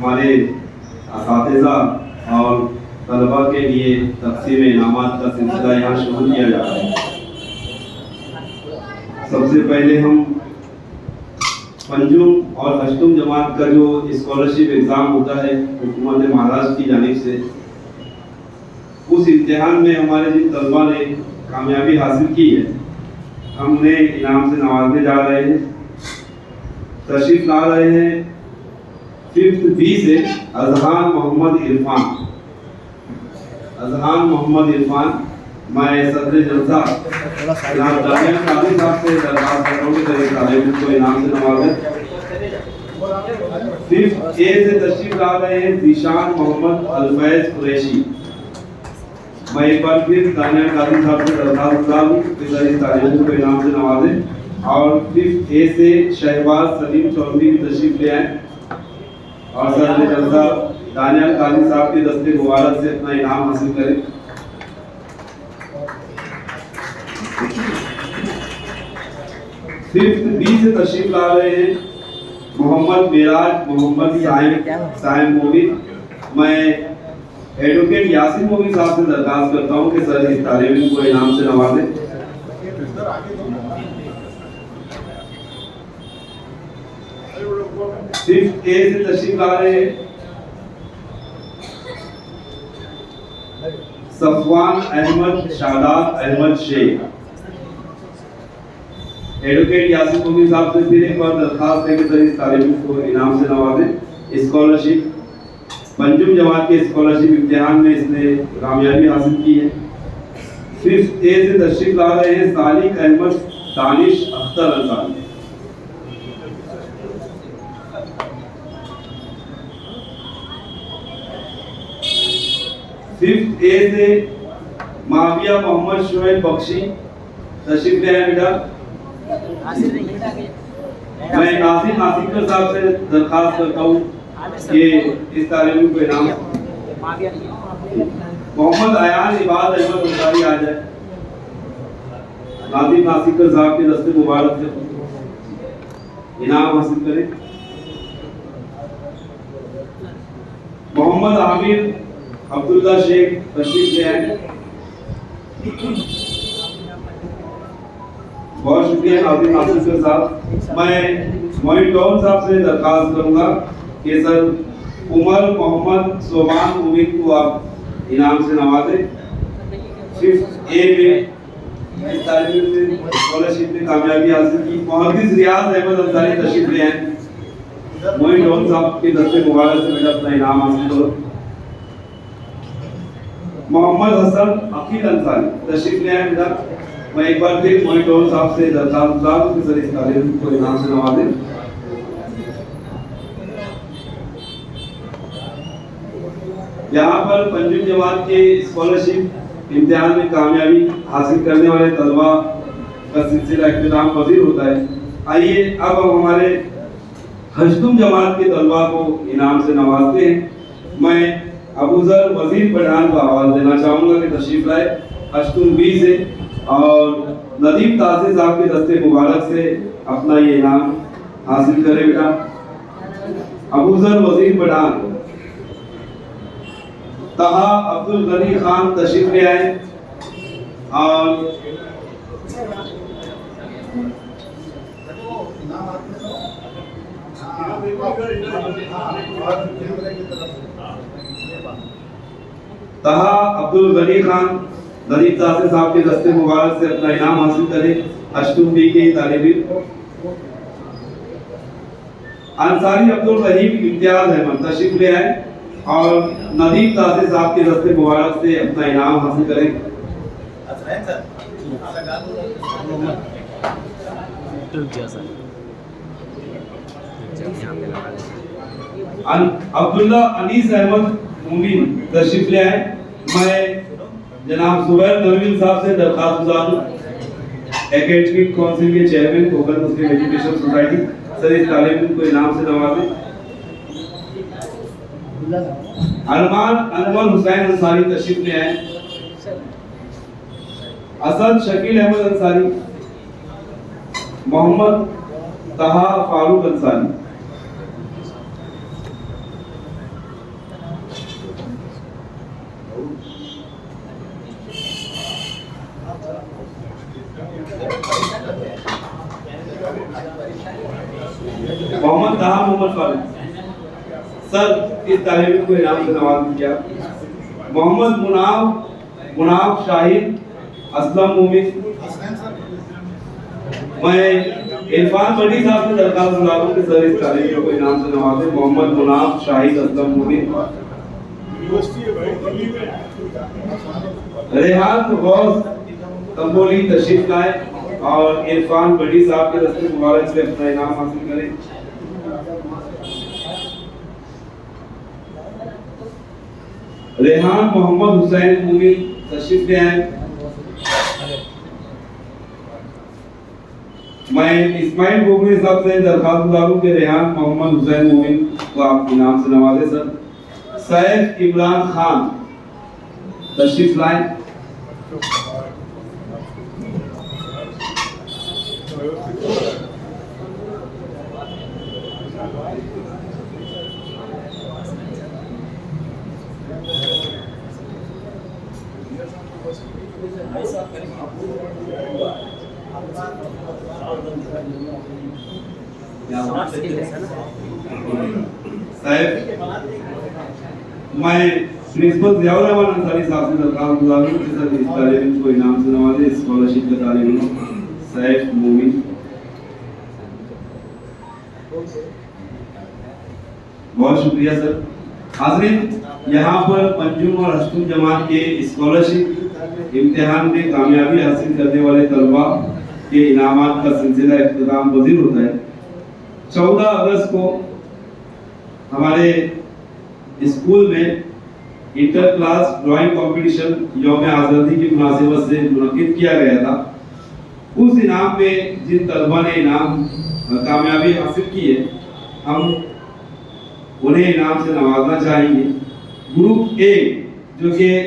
हमारे असातिज़ा और तलबा के लिए तक़सीम इनामात का सिलसिला यहाँ शुरू किया जा रहा है। सबसे पहले हम पंजुम और अष्टम जमात का जो स्कॉलरशिप एग्ज़ाम होता है हुकूमत महाराष्ट्र की जानिब से, उस इम्तिहान में हमारे जिन तलबा ने कामयाबी हासिल की है, हम उन्हें इनाम से नवाजने जा रहे हैं। तशरीफ ला रहे हैं 5th B से अजहान मोहम्मद इरफान। मैं सदर जलसा जनाब दानिया काजी साहब से दरख्वास्त कर रहा हूँ कि तालिब को इनाम से नवाजें। 5th A से तशरीफ ला रहे हैं ज़ीशान मोहम्मद अलफैज़ कुरैशी। मैं एक बार फिर दानिया काजी साहब से दरख्वास्त कर रहा हूँ कि तालिब को इनाम से नवाजें। और 5th A से शहबाज सलीम चौधरी की तशरीफ ले आए और सदर जलसा दानिया काजी साहब के दस्ते मुबारक से अपना इनाम हासिल करें। 5th B से तशरीफ ला रहे हैं मोहम्मद मेराज मोहम्मद साइम मोबिन। मैं एडवोकेट यासिन मोबिन साहब से दरख्वास्त करता हूं कि सर इस तालिब को इनाम से नवाजें। 5th A से तशरीफ ला रहे हैं सफवान अहमद शादात अहमद शेख। एडवोकेट यासिन मोबिन साहब से फिर एक बार दरख्वास्त है कि सर इस तालिब को इनाम से नवाजें। स्कॉलरशिप पंजुम जमात के स्कॉलरशिप इम्तिहान में इसने कामयाबी हासिल की है। 5th A से तशरीफ ला रहे हैं सालिक अहमद दानिश अख्तर अंसारी। 5th A से माविया मोहम्मद शुएब बख्शी तशरीफ ले आए बेटा। मैं नासिर नासिकर साहब से दरख्वास्त करता हूँ कि इस तालिब को इनाम। मोहम्मद अयान इबाद अहमद अंसारी आ जाए। नासिर नासिकर साहब के दस्ते मुबारक से इनाम हासिल करें। मोहम्मद आमिर अब्दुल्ला शेख तशरीफ ले आए। बहुत शुक्रिया नाज़िम नासिर साहब। मैं मोइन टॉन साहब से दरख्वास्त करूंगा कि सर उमर मोहम्मद सोबान उम्मीद को आप इनाम से नवाजें। 5th A में इस तालिब से स्कॉलरशिप में कामयाबी हासिल की मुहद्दिस रियाज अहमद अंसारी तशरीफ ले आए। मोइन टॉन साहब के दस्ते मुबारक से बेटा अपना इनाम हासिल करो। मोहम्मद हसन अकील अंसारी तशरीफ ले आए बेटा। मैं एक बार फिर मोइन टॉन साहब से दरख्वास्त कर कि सर इस तालिब को इनाम से नवाजें। यहाँ पर पंजुम जमात के स्कॉलरशिप इम्तिहान में कामयाबी हासिल करने वाले तलबा का सिलसिला इख्तिताम पजीर होता है। आइए अब हम हमारे अष्टम जमात के तलबा को इनाम से नवाजते हैं। मैं अबूजर वजीर पठान को आवाज़ देना चाहूँगा कि तशरीफ लाए अष्टम B से और नदीम तासिर साहब के दस्ते मुबारक से अपना ये इनाम हासिल करें बेटा। अबूजर वजीर पठान। तहा अब्दुल गनी खान तशरीफ ले आए और तहा अब्दुल गनी खान नदीम तासिर साहब के दस्ते मुबारक से अपना इनाम हासिल करें। अष्टम B के तालिब। अंसारी अब्दुल रहीम इम्तियाज अहमद तशरीफ ले आए और नदीम तासिर साहब के दस्ते मुबारक से अपना इनाम हासिल करें। अब्दुल्ला अनीस अहमद मुमीन तशरीफ ले आए। मैं जनाब जुबैर नवीन साहब से दरख्वास्त गुजार हूँ एकेडमिक काउंसिल के चेयरमैन होकर मुस्लिम एजुकेशन सोसाइटी, सर इस तालिब को इनाम से नवाजें। अरमान अनवर हुसैन अंसारी तशरीफ ले आए। असद शकील अहमद अंसारी, मोहम्मद तहा फारूक अंसारी। मोहम्मद ताहा मोहम्मद फारूक सर, इस तालिब को इनाम से नवाज किया। मोहम्मद मुनाफ शाहिद असलम मोमिन। मैं इरफान बड़ी साहब से दरखास्त बुला रहा हूं कि सर इस तालिब को इनाम से नवाजें। मोहम्मद मुनाफ शाहिद असलम मोमिन। रेहान गौस तंबोली तशरीफ लाए और इरफान बड़ी साहब के दस्ते मुबारक से अपना इनाम हासिल करें। रेहान मोहम्मद हुसैन मोमिन तशरीफ ले आए। मैं इस्माइल गोगने साहब से दरखास्त बुला रहा हूं कि रेहान मोहम्मद हुसैन मोमिन को आप इनाम से नवाजें सर। सैफ इमरान खान तशरीफ लाए। मैं प्रिंसिपल जियाउर रहमान अंसारी साहब से दरखास्त बुला रहा हूं कि सर इस तालिब को इनाम से नवाजें। स्कॉलरशिप का तालिब सैफ मोमिन। बहुत शुक्रिया सर। हाज़रीन, यहाँ पर पंजुम और अष्टम जमात के स्कॉलरशिप इम्तिहान में कामयाबी हासिल करने वाले तलबा के इनामात का सिलसिला इख्तिताम पजीर होता है। 14 अगस्त को हमारे स्कूल में इंटर क्लास ड्राइंग कंपटीशन यौम आज़ादी की मुनासिबत से मुनक्किद किया गया था। उस इनाम में जिन तलबा ने इनाम कामयाबी हासिल की है, हम उन्हें इनाम से नवाजना चाहेंगे। ग्रुप ए जो कि